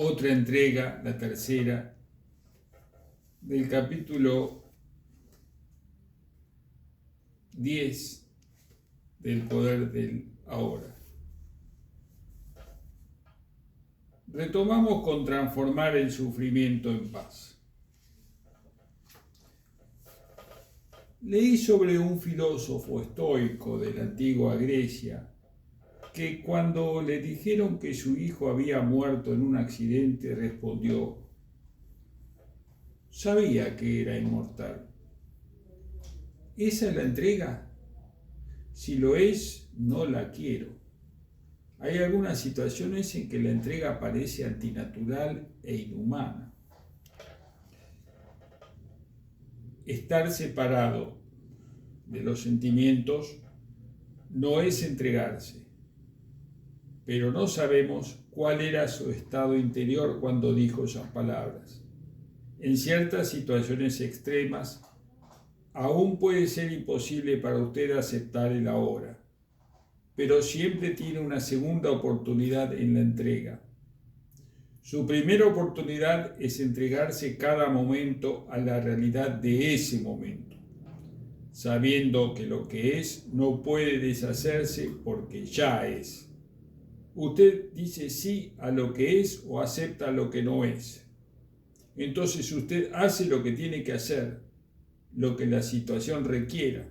otra entrega, la tercera, del capítulo 10 del poder del ahora. Retomamos con transformar el sufrimiento en paz. Leí sobre un filósofo estoico de la antigua Grecia que cuando le dijeron que su hijo había muerto en un accidente respondió: sabía que era inmortal. ¿Esa es la entrega? Si lo es, no la quiero. Hay algunas situaciones en que la entrega parece antinatural e inhumana. Estar separado de los sentimientos no es entregarse, pero no sabemos cuál era su estado interior cuando dijo esas palabras. En ciertas situaciones extremas, aún puede ser imposible para usted aceptar el ahora, pero siempre tiene una segunda oportunidad en la entrega. Su primera oportunidad es entregarse cada momento a la realidad de ese momento, sabiendo que lo que es no puede deshacerse porque ya es. Usted dice sí a lo que es o acepta lo que no es. Entonces usted hace lo que tiene que hacer, lo que la situación requiera.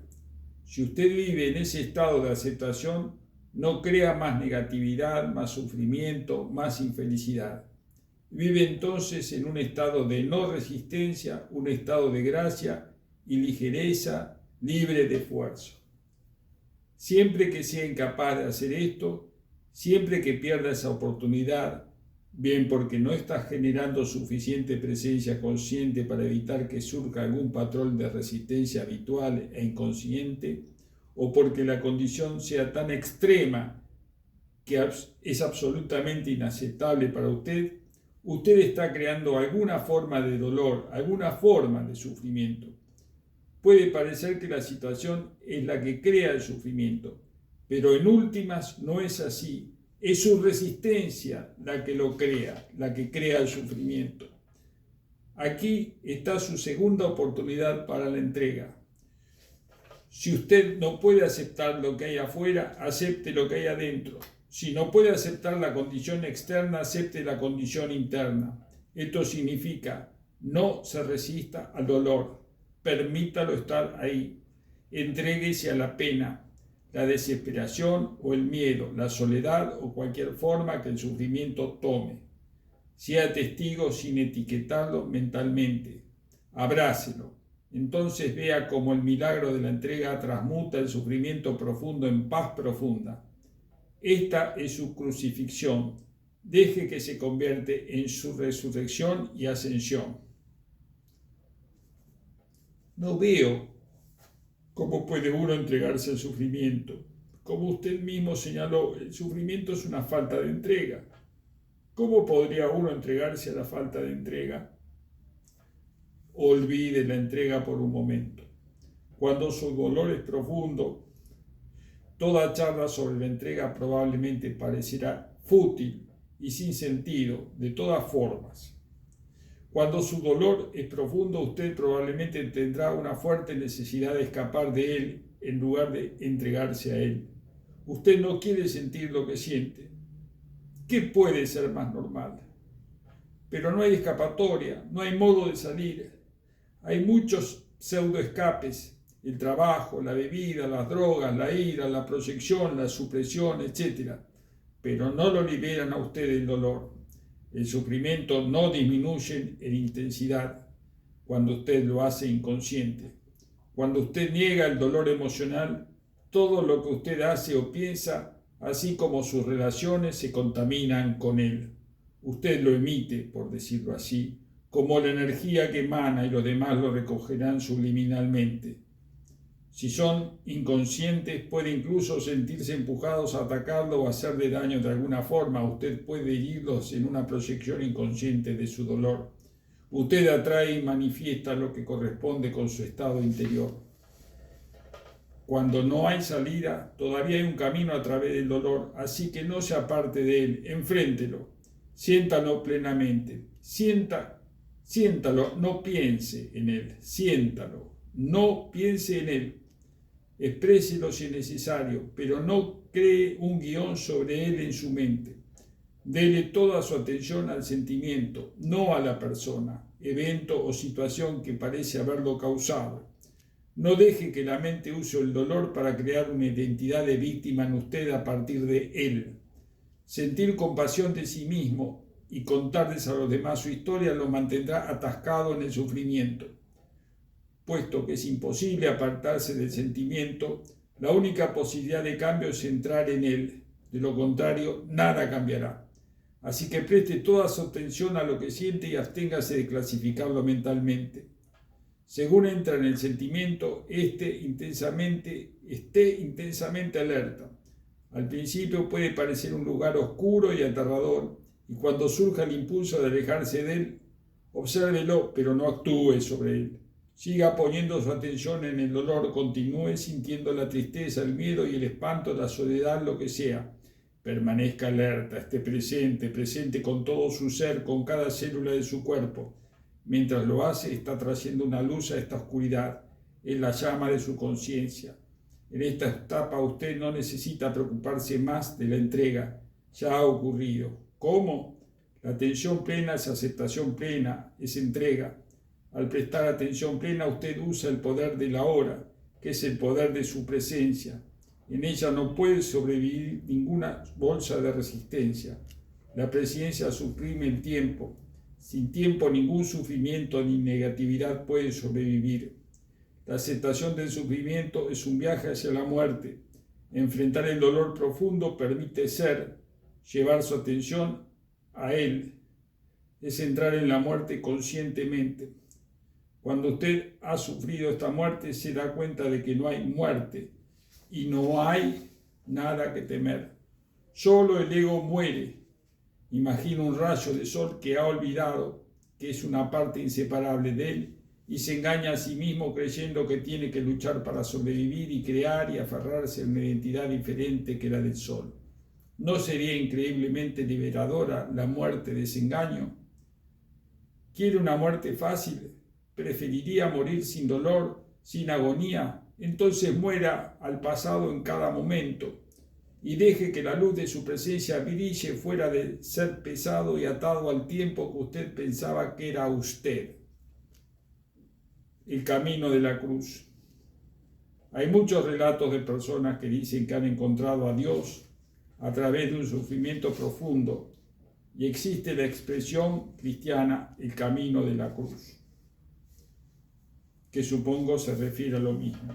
Si usted vive en ese estado de aceptación, no crea más negatividad, más sufrimiento, más infelicidad. Vive entonces en un estado de no resistencia, un estado de gracia y ligereza, libre de esfuerzo. Siempre que sea incapaz de hacer esto, siempre que pierda esa oportunidad, bien porque no está generando suficiente presencia consciente para evitar que surja algún patrón de resistencia habitual e inconsciente, o porque la condición sea tan extrema que es absolutamente inaceptable para usted, usted está creando alguna forma de dolor, alguna forma de sufrimiento. Puede parecer que la situación es la que crea el sufrimiento, pero en últimas no es así. Es su resistencia la que lo crea, la que crea el sufrimiento. Aquí está su segunda oportunidad para la entrega. Si usted no puede aceptar lo que hay afuera, acepte lo que hay adentro. Si no puede aceptar la condición externa, acepte la condición interna. Esto significa: no se resista al dolor, permítalo estar ahí. Entréguese a la pena, la desesperación o el miedo, la soledad o cualquier forma que el sufrimiento tome. Sea testigo sin etiquetarlo mentalmente. Abrácelo. Entonces vea cómo el milagro de la entrega transmuta el sufrimiento profundo en paz profunda. Esta es su crucifixión. Deje que se convierte en su resurrección y ascensión. No veo cómo puede uno entregarse al sufrimiento. Como usted mismo señaló, el sufrimiento es una falta de entrega. ¿Cómo podría uno entregarse a la falta de entrega? Olvide la entrega por un momento. Cuando su dolor es profundo, toda charla sobre la entrega probablemente parecerá fútil y sin sentido de todas formas. Cuando su dolor es profundo, usted probablemente tendrá una fuerte necesidad de escapar de él en lugar de entregarse a él. Usted no quiere sentir lo que siente. ¿Qué puede ser más normal? Pero no hay escapatoria, no hay modo de salir. Hay muchos pseudoescapes: el trabajo, la bebida, las drogas, la ira, la proyección, la supresión, etc. Pero no lo liberan a usted del dolor. El sufrimiento no disminuye en intensidad cuando usted lo hace inconsciente. Cuando usted niega el dolor emocional, todo lo que usted hace o piensa, así como sus relaciones, se contaminan con él. Usted lo emite, por decirlo así, como la energía que emana, y los demás lo recogerán subliminalmente. Si son inconscientes, puede incluso sentirse empujados a atacarlo o hacerle daño de alguna forma. Usted puede herirlos en una proyección inconsciente de su dolor. Usted atrae y manifiesta lo que corresponde con su estado interior. Cuando no hay salida, todavía hay un camino a través del dolor, así que no se aparte de él, enfréntelo. Siéntalo plenamente. Siéntalo, no piense en él. Siéntalo, no piense en él. Expréselo si es necesario, pero no cree un guión sobre él en su mente. Dele toda su atención al sentimiento, no a la persona, evento o situación que parece haberlo causado. No deje que la mente use el dolor para crear una identidad de víctima en usted a partir de él. Sentir compasión de sí mismo y contarles a los demás su historia lo mantendrá atascado en el sufrimiento. Puesto que es imposible apartarse del sentimiento, la única posibilidad de cambio es entrar en él. De lo contrario, nada cambiará. Así que preste toda su atención a lo que siente y absténgase de clasificarlo mentalmente. Según entra en el sentimiento, esté intensamente alerta. Al principio puede parecer un lugar oscuro y aterrador, y cuando surja el impulso de alejarse de él, obsérvelo, pero no actúe sobre él. Siga poniendo su atención en el dolor, continúe sintiendo la tristeza, el miedo y el espanto, la soledad, lo que sea. Permanezca alerta, esté presente con todo su ser, con cada célula de su cuerpo. Mientras lo hace, está trayendo una luz a esta oscuridad. Es la llama de su conciencia. En esta etapa usted no necesita preocuparse más de la entrega. Ya ha ocurrido. ¿Cómo? La atención plena es aceptación plena, es entrega. Al prestar atención plena, usted usa el poder de la hora, que es el poder de su presencia. En ella no puede sobrevivir ninguna bolsa de resistencia. La presencia suprime el tiempo. Sin tiempo, ningún sufrimiento ni negatividad puede sobrevivir. La aceptación del sufrimiento es un viaje hacia la muerte. Enfrentar el dolor profundo permite ser, llevar su atención a él. Es entrar en la muerte conscientemente. Cuando usted ha sufrido esta muerte, se da cuenta de que no hay muerte y no hay nada que temer. Solo el ego muere. Imagina un rayo de sol que ha olvidado que es una parte inseparable de él y se engaña a sí mismo creyendo que tiene que luchar para sobrevivir y crear y aferrarse a una identidad diferente que la del sol. ¿No sería increíblemente liberadora la muerte de ese engaño? ¿Quiere una muerte fácil? ¿Preferiría morir sin dolor, sin agonía? Entonces muera al pasado en cada momento y deje que la luz de su presencia brille fuera de ser pesado y atado al tiempo que usted pensaba que era usted. El camino de la cruz. Hay muchos relatos de personas que dicen que han encontrado a Dios a través de un sufrimiento profundo y existe la expresión cristiana, el camino de la cruz, que supongo se refiere a lo mismo.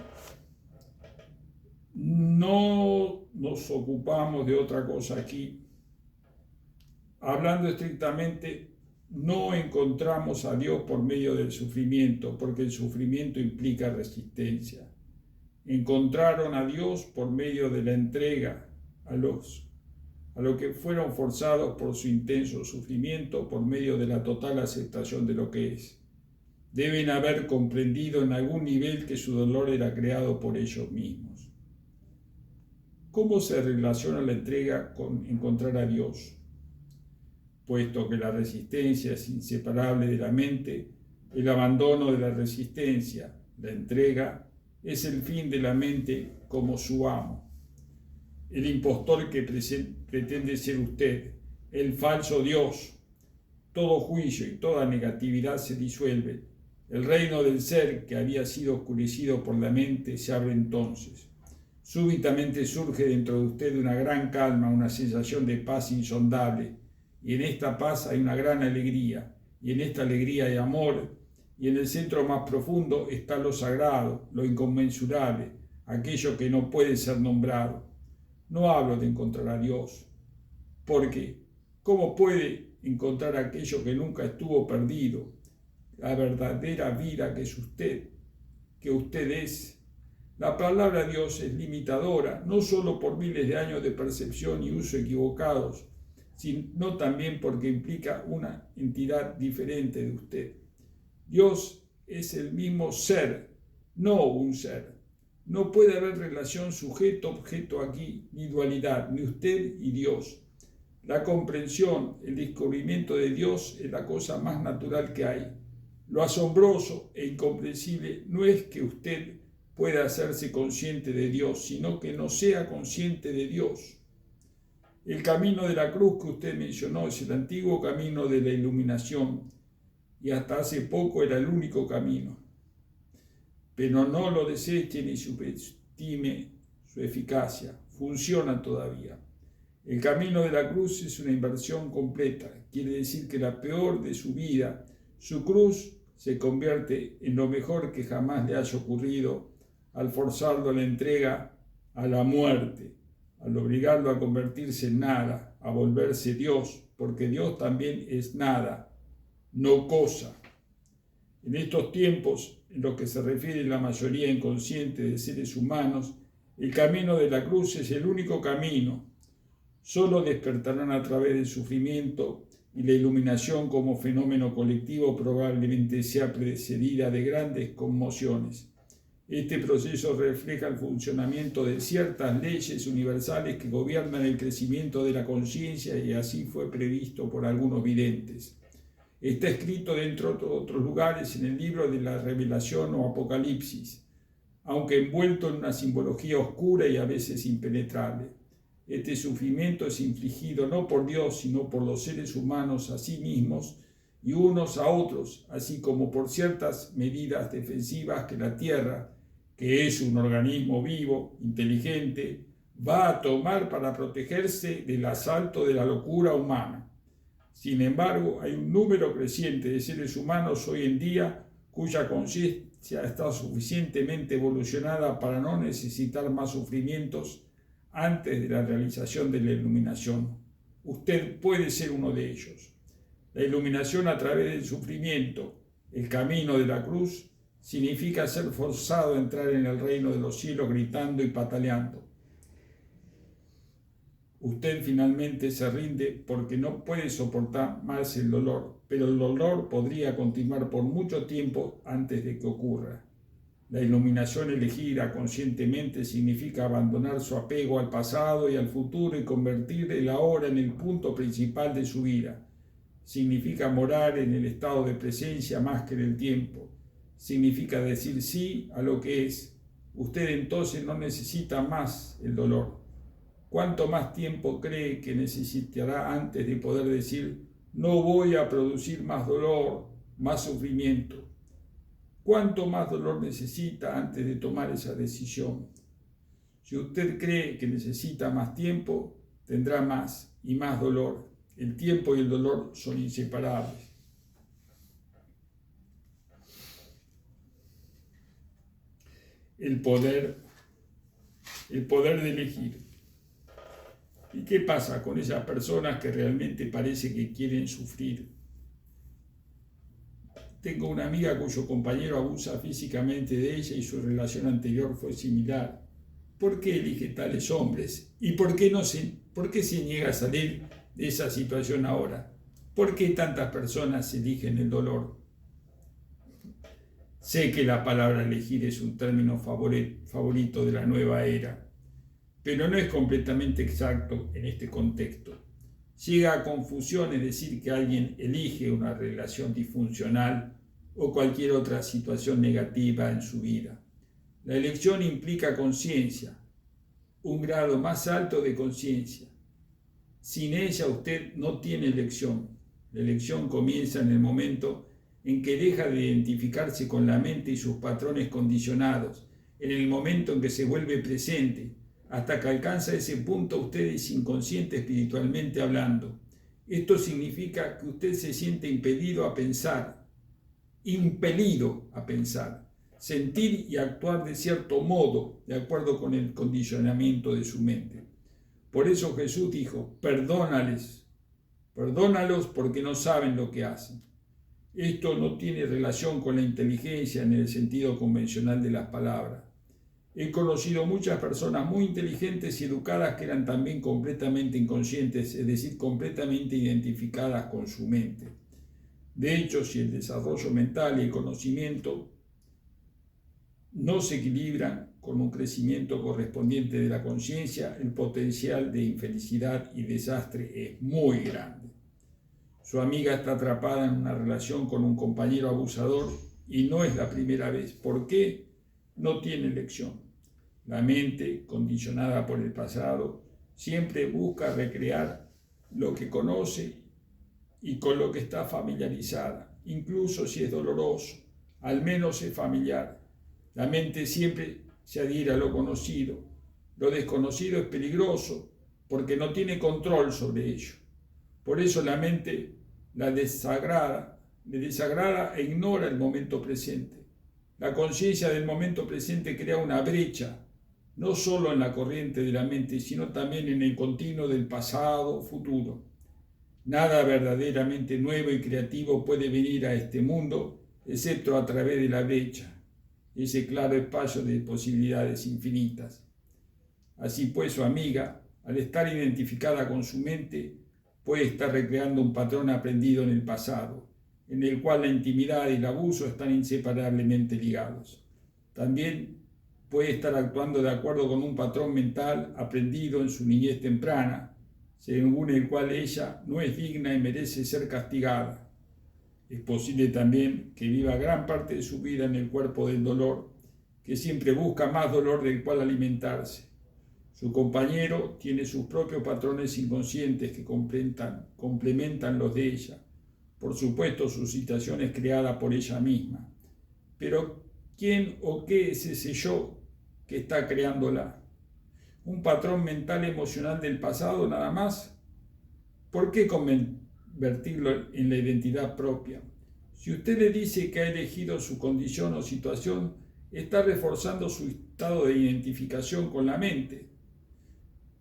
No nos ocupamos de otra cosa aquí. Hablando estrictamente, no encontramos a Dios por medio del sufrimiento, porque el sufrimiento implica resistencia. Encontraron a Dios por medio de la entrega a lo que fueron forzados por su intenso sufrimiento, por medio de la total aceptación de lo que es. Deben haber comprendido en algún nivel que su dolor era creado por ellos mismos. ¿Cómo se relaciona la entrega con encontrar a Dios? Puesto que la resistencia es inseparable de la mente, el abandono de la resistencia, la entrega, es el fin de la mente como su amo. El impostor que pretende ser usted, el falso Dios, todo juicio y toda negatividad se disuelve. El reino del ser que había sido oscurecido por la mente se abre entonces. Súbitamente surge dentro de usted una gran calma, una sensación de paz insondable, y en esta paz hay una gran alegría, y en esta alegría hay amor, y en el centro más profundo está lo sagrado, lo inconmensurable, aquello que no puede ser nombrado. No hablo de encontrar a Dios, porque ¿cómo puede encontrar aquello que nunca estuvo perdido? La verdadera vida que es usted, que usted es. La palabra Dios es limitadora, no solo por miles de años de percepción y uso equivocados, sino también porque implica una entidad diferente de usted. Dios es el mismo ser, no un ser. No puede haber relación sujeto-objeto aquí, ni dualidad, ni usted y Dios. La comprensión, el descubrimiento de Dios es la cosa más natural que hay. Lo asombroso e incomprensible no es que usted pueda hacerse consciente de Dios, sino que no sea consciente de Dios. El camino de la cruz que usted mencionó es el antiguo camino de la iluminación y hasta hace poco era el único camino. Pero no lo deseche ni subestime su eficacia, funciona todavía. El camino de la cruz es una inversión completa, quiere decir que la peor de su vida, su cruz, se convierte en lo mejor que jamás le haya ocurrido al forzarlo a la entrega, a la muerte, al obligarlo a convertirse en nada, a volverse Dios, porque Dios también es nada, no cosa. En estos tiempos, en los que se refiere la mayoría inconsciente de seres humanos, el camino de la cruz es el único camino. Solo despertarán a través del sufrimiento y la iluminación como fenómeno colectivo probablemente sea precedida de grandes conmociones. Este proceso refleja el funcionamiento de ciertas leyes universales que gobiernan el crecimiento de la conciencia y así fue previsto por algunos videntes. Está escrito dentro de otros lugares en el libro de la Revelación o Apocalipsis, aunque envuelto en una simbología oscura y a veces impenetrable. Este sufrimiento es infligido no por Dios, sino por los seres humanos a sí mismos y unos a otros, así como por ciertas medidas defensivas que la Tierra, que es un organismo vivo, inteligente, va a tomar para protegerse del asalto de la locura humana. Sin embargo, hay un número creciente de seres humanos hoy en día cuya conciencia está suficientemente evolucionada para no necesitar más sufrimientos antes de la realización de la iluminación. Usted puede ser uno de ellos. La iluminación a través del sufrimiento, el camino de la cruz, significa ser forzado a entrar en el reino de los cielos gritando y pataleando. Usted finalmente se rinde porque no puede soportar más el dolor, pero el dolor podría continuar por mucho tiempo antes de que ocurra. La iluminación elegida conscientemente significa abandonar su apego al pasado y al futuro y convertir el ahora en el punto principal de su vida. Significa morar en el estado de presencia más que en el tiempo. Significa decir sí a lo que es. Usted entonces no necesita más el dolor. ¿Cuánto más tiempo cree que necesitará antes de poder decir no voy a producir más dolor, más sufrimiento? ¿Cuánto más dolor necesita antes de tomar esa decisión? Si usted cree que necesita más tiempo, tendrá más y más dolor. El tiempo y el dolor son inseparables. El poder de elegir. ¿Y qué pasa con esas personas que realmente parece que quieren sufrir? Tengo una amiga cuyo compañero abusa físicamente de ella y su relación anterior fue similar. ¿Por qué elige tales hombres? ¿Y por qué se niega a salir de esa situación ahora? ¿Por qué tantas personas eligen el dolor? Sé que la palabra elegir es un término favorito de la nueva era, pero no es completamente exacto en este contexto. Llega a confusión, es decir, que alguien elige una relación disfuncional o cualquier otra situación negativa en su vida. La elección implica conciencia, un grado más alto de conciencia. Sin ella usted no tiene elección. La elección comienza en el momento en que deja de identificarse con la mente y sus patrones condicionados, en el momento en que se vuelve presente. Hasta que alcanza ese punto usted es inconsciente espiritualmente hablando. Esto significa que usted se siente impelido a pensar, sentir y actuar de cierto modo, de acuerdo con el condicionamiento de su mente. Por eso Jesús dijo, perdónalos porque no saben lo que hacen. Esto no tiene relación con la inteligencia en el sentido convencional de las palabras. He conocido muchas personas muy inteligentes y educadas que eran también completamente inconscientes, es decir, completamente identificadas con su mente. De hecho, si el desarrollo mental y el conocimiento no se equilibran, con un crecimiento correspondiente de la conciencia, el potencial de infelicidad y desastre es muy grande. Su amiga está atrapada en una relación con un compañero abusador y no es la primera vez. ¿Por qué? No tiene elección. La mente, condicionada por el pasado, siempre busca recrear lo que conoce y con lo que está familiarizada, incluso si es doloroso, al menos es familiar. La mente siempre se adhiere a lo conocido. Lo desconocido es peligroso porque no tiene control sobre ello. Por eso la mente le desagrada e ignora el momento presente. La conciencia del momento presente crea una brecha, no solo en la corriente de la mente, sino también en el continuo del pasado, futuro. Nada verdaderamente nuevo y creativo puede venir a este mundo, excepto a través de la brecha, ese claro espacio de posibilidades infinitas. Así pues, su amiga, al estar identificada con su mente, puede estar recreando un patrón aprendido en el pasado, en el cual la intimidad y el abuso están inseparablemente ligados. También puede estar actuando de acuerdo con un patrón mental aprendido en su niñez temprana, según el cual ella no es digna y merece ser castigada. Es posible también que viva gran parte de su vida en el cuerpo del dolor, que siempre busca más dolor del cual alimentarse. Su compañero tiene sus propios patrones inconscientes que complementan los de ella. Por supuesto, su situación es creada por ella misma. Pero, ¿quién o qué es ese yo que está creándola? ¿Un patrón mental emocional del pasado nada más? ¿Por qué convertirlo en la identidad propia? Si usted le dice que ha elegido su condición o situación, está reforzando su estado de identificación con la mente.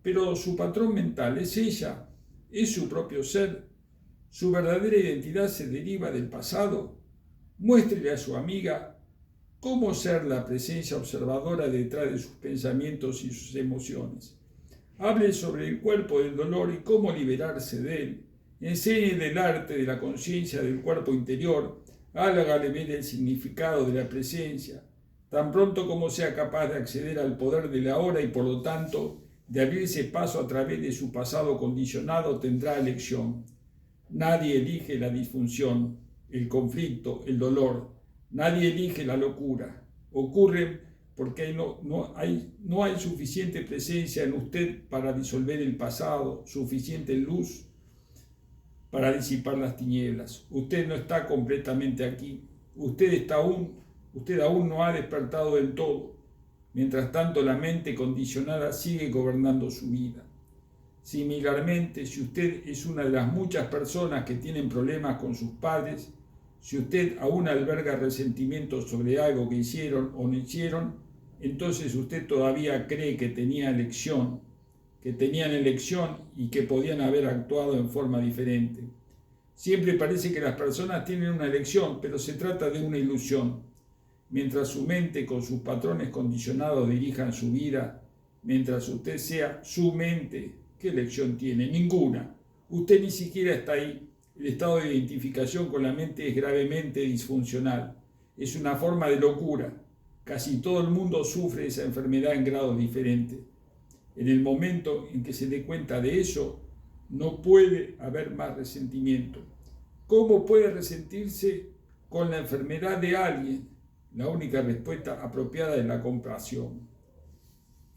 Pero su patrón mental es ella, es su propio ser. Su verdadera identidad se deriva del pasado. Muéstrele a su amiga cómo ser la presencia observadora detrás de sus pensamientos y sus emociones. Hable sobre el cuerpo del dolor y cómo liberarse de él. Enseñe del arte de la conciencia del cuerpo interior. Hágale ver el significado de la presencia. Tan pronto como sea capaz de acceder al poder de la hora y por lo tanto de abrirse paso a través de su pasado condicionado, tendrá elección. Nadie elige la disfunción, el conflicto, el dolor. Nadie elige la locura. Ocurre porque no hay suficiente presencia en usted para disolver el pasado, suficiente luz para disipar las tinieblas. Usted no está completamente aquí. Usted aún no ha despertado del todo. Mientras tanto, la mente condicionada sigue gobernando su vida. Similarmente, si usted es una de las muchas personas que tienen problemas con sus padres, si usted aún alberga resentimientos sobre algo que hicieron o no hicieron, entonces usted todavía cree que tenían elección y que podían haber actuado en forma diferente. Siempre parece que las personas tienen una elección, pero se trata de una ilusión. Mientras su mente con sus patrones condicionados dirijan su vida, mientras usted sea su mente, ¿qué elección tiene? Ninguna. Usted ni siquiera está ahí. El estado de identificación con la mente es gravemente disfuncional. Es una forma de locura. Casi todo el mundo sufre esa enfermedad en grados diferentes. En el momento en que se dé cuenta de eso, no puede haber más resentimiento. ¿Cómo puede resentirse con la enfermedad de alguien? La única respuesta apropiada es la compasión.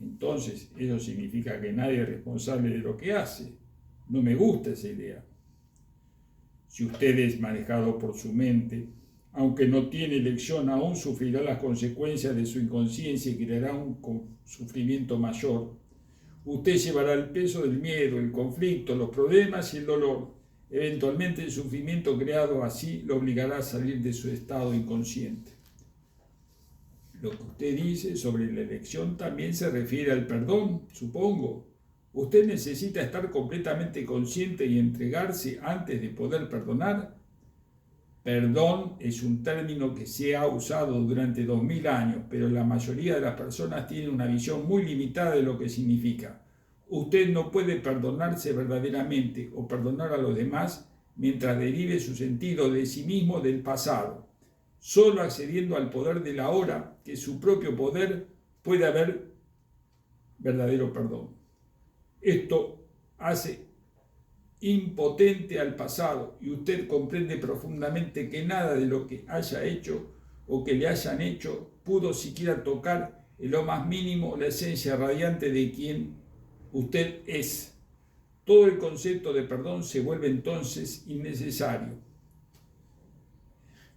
Entonces, eso significa que nadie es responsable de lo que hace. No me gusta esa idea. Si usted es manejado por su mente, aunque no tiene elección, aún sufrirá las consecuencias de su inconsciencia y creará un sufrimiento mayor. Usted llevará el peso del miedo, el conflicto, los problemas y el dolor. Eventualmente el sufrimiento creado así lo obligará a salir de su estado inconsciente. Lo que usted dice sobre la elección también se refiere al perdón, supongo. ¿Usted necesita estar completamente consciente y entregarse antes de poder perdonar? Perdón es un término que se ha usado durante 2000 años, pero la mayoría de las personas tienen una visión muy limitada de lo que significa. Usted no puede perdonarse verdaderamente o perdonar a los demás mientras derive su sentido de sí mismo del pasado. Solo accediendo al poder de la hora, que es su propio poder, puede haber verdadero perdón. Esto hace impotente al pasado y usted comprende profundamente que nada de lo que haya hecho o que le hayan hecho pudo siquiera tocar en lo más mínimo la esencia radiante de quien usted es. Todo el concepto de perdón se vuelve entonces innecesario.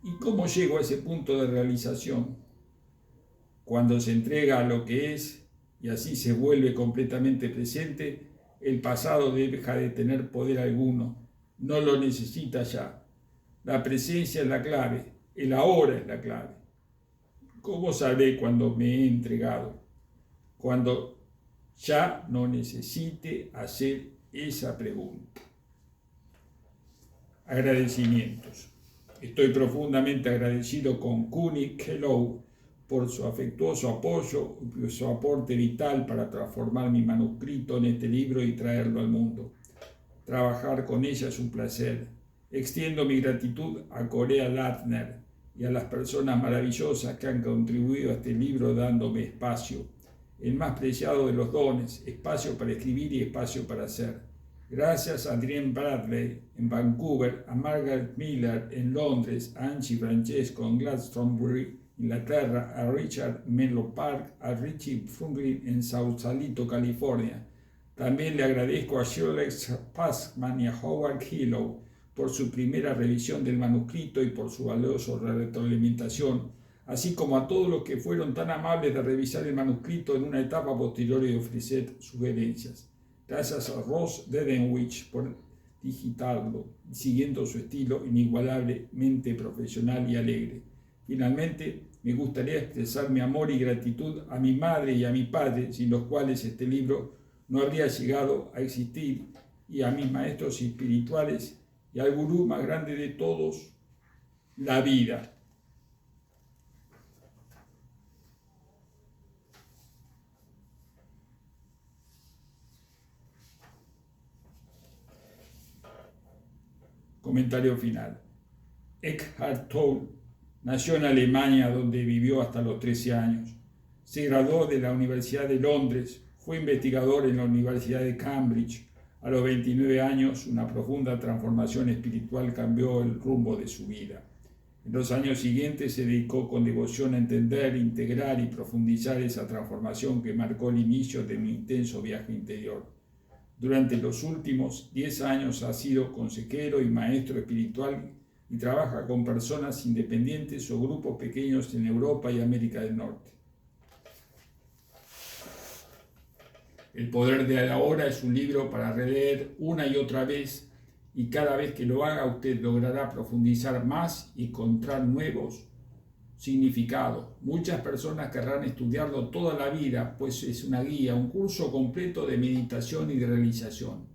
¿Y cómo llego a ese punto de realización? Cuando se entrega a lo que es y así se vuelve completamente presente, el pasado deja de tener poder alguno, no lo necesita ya. La presencia es la clave, el ahora es la clave. ¿Cómo sabré cuando me he entregado? Cuando ya no necesite hacer esa pregunta. Agradecimientos. Estoy profundamente agradecido con Kuni Kellogg por su afectuoso apoyo y su aporte vital para transformar mi manuscrito en este libro y traerlo al mundo. Trabajar con ella es un placer. Extiendo mi gratitud a Corea Latner y a las personas maravillosas que han contribuido a este libro dándome espacio, el más preciado de los dones, espacio para escribir y espacio para hacer. Gracias a Adrienne Bradley en Vancouver, a Margaret Miller en Londres, a Angie Francesco en Glastonbury, Inglaterra, a Richard Menlo Park, a Richie Franklin en Sausalito, California. También le agradezco a Shirley Passman y a Howard Hillow por su primera revisión del manuscrito y por su valiosa retroalimentación, así como a todos los que fueron tan amables de revisar el manuscrito en una etapa posterior y ofrecer sugerencias. Gracias a Ross Dedenwich por digitarlo, siguiendo su estilo inigualablemente profesional y alegre. Finalmente, me gustaría expresar mi amor y gratitud a mi madre y a mi padre, sin los cuales este libro no habría llegado a existir, y a mis maestros espirituales y al gurú más grande de todos, la vida. Comentario final. Eckhart Tolle nació en Alemania, donde vivió hasta los 13 años. Se graduó de la Universidad de Londres, fue investigador en la Universidad de Cambridge. A los 29 años, una profunda transformación espiritual cambió el rumbo de su vida. En los años siguientes se dedicó con devoción a entender, integrar y profundizar esa transformación que marcó el inicio de mi intenso viaje interior. Durante los últimos 10 años ha sido consejero y maestro espiritual y trabaja con personas independientes o grupos pequeños en Europa y América del Norte. El poder de la hora es un libro para releer una y otra vez, y cada vez que lo haga usted logrará profundizar más y encontrar nuevos significados. Muchas personas querrán estudiarlo toda la vida, pues es una guía, un curso completo de meditación y de realización.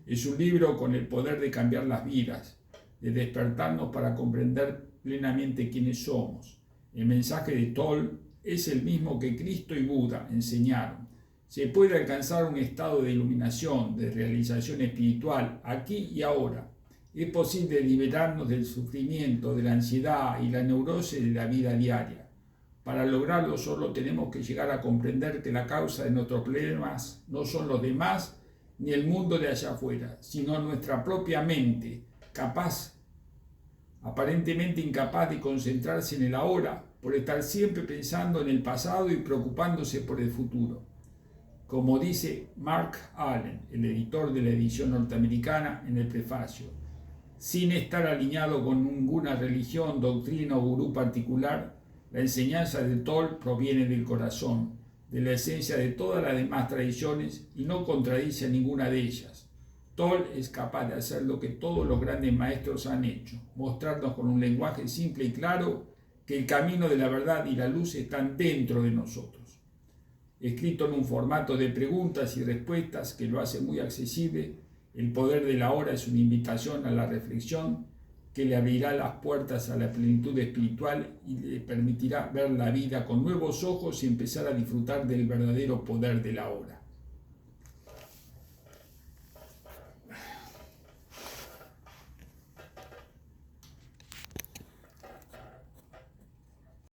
Es un libro con el poder de cambiar las vidas, de despertarnos para comprender plenamente quiénes somos. El mensaje de Tolle es el mismo que Cristo y Buda enseñaron. Se puede alcanzar un estado de iluminación, de realización espiritual, aquí y ahora. Es posible liberarnos del sufrimiento, de la ansiedad y la neurosis de la vida diaria. Para lograrlo solo tenemos que llegar a comprender que la causa de nuestros problemas no son los demás ni el mundo de allá afuera, sino nuestra propia mente, aparentemente incapaz de concentrarse en el ahora, por estar siempre pensando en el pasado y preocupándose por el futuro. Como dice Mark Allen, el editor de la edición norteamericana, en el prefacio, sin estar alineado con ninguna religión, doctrina o gurú particular, la enseñanza de Tolle proviene del corazón, de la esencia de todas las demás tradiciones y no contradice a ninguna de ellas. Tolle es capaz de hacer lo que todos los grandes maestros han hecho, mostrarnos con un lenguaje simple y claro que el camino de la verdad y la luz están dentro de nosotros. Escrito en un formato de preguntas y respuestas que lo hace muy accesible, el poder de la hora es una invitación a la reflexión que le abrirá las puertas a la plenitud espiritual y le permitirá ver la vida con nuevos ojos y empezar a disfrutar del verdadero poder de la hora.